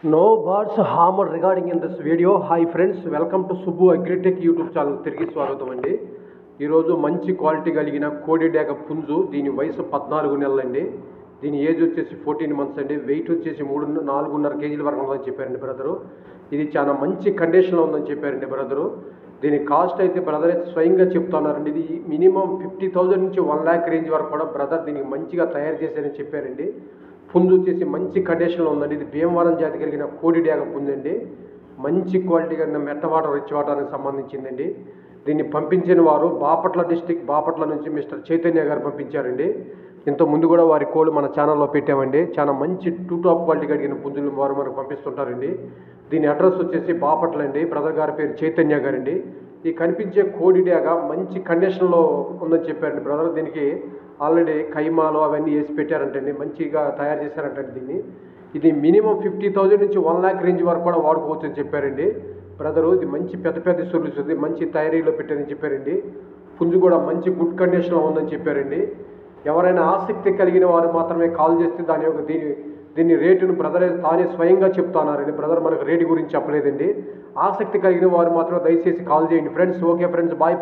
No birds harmed regarding in this video. Hi friends, welcome to Subbu Agritech YouTube channel తిరిగి స్వాగతం అండి. ఈరోజు మంచి క్వాలిటీ కలిగిన కోడి డేగ పుంజు, దీని వయసు 14 నెలలండి. దీని ఏజ్ వచ్చేసి 14 మంత్స్ అండి. వెయిట్ వచ్చేసి 4.5 కేజీల వరకు ఉందని చెప్పారండి బ్రదరు. ఇది చాలా మంచి కండిషన్లో ఉందని చెప్పారండి బ్రదరు. దీని కాస్ట్ అయితే బ్రదర్ అయితే స్వయంగా చెప్తున్నారండి. ఇది మినిమం 50,000 నుంచి 1 lakh రేంజ్ వరకు కూడా బ్రదర్ దీనికి మంచిగా తయారు చేశారని చెప్పారండి. పుంజు వచ్చేసి మంచి కండిషన్లో ఉందండి. ఇది భీమవరం జాతి కలిగిన కోడి డేగ పుంజు అండి. మంచి క్వాలిటీ కలిగిన మెట్ట వాటర్ రిచ్ వాటర్కి సంబంధించిందండి. దీన్ని పంపించిన వారు బాపట్ల డిస్టిక్, బాపట్ల నుంచి మిస్టర్ చైతన్య గారు పంపించారండి. ఇంత ముందు కూడా వారి కోళ్ళు మన ఛానల్లో పెట్టామండి. చాలా మంచి టాప్ క్వాలిటీ కలిగిన పుంజులు వారు మనకు పంపిస్తుంటారండి. దీని అడ్రస్ వచ్చేసి బాపట్ల అండి. బ్రదర్ గారి పేరు చైతన్య గారండి. ఈ కనిపించే కోడి డేగ మంచి కండిషన్లో ఉందని చెప్పారండి బ్రదర్. దీనికి ఆల్రెడీ కైమాలు అవన్నీ వేసి పెట్టారంటండి. మంచిగా తయారు చేశారంటండి దీన్ని. ఇది మినిమం 50,000 నుంచి 1 lakh రేంజ్ వరకు కూడా వాడుకోవచ్చు అని చెప్పారండి బ్రదరు. ఇది మంచి పెద్ద సొల్యూషన్ ఉంది, మంచి తయారీలో పెట్టారని చెప్పారండి. పుంజు కూడా మంచి గుడ్ కండిషన్లో ఉందని చెప్పారండి. ఎవరైనా ఆసక్తి కలిగిన వారు మాత్రమే కాల్ చేస్తే దీని రేటును బ్రదర్ తానే స్వయంగా చెప్తున్నారండి. బ్రదర్ మనకు రేటు గురించి చెప్పలేదండి. ఆసక్తి కలిగిన వారు మాత్రం దయచేసి కాల్ చేయండి ఫ్రెండ్స్. Okay friends, bye.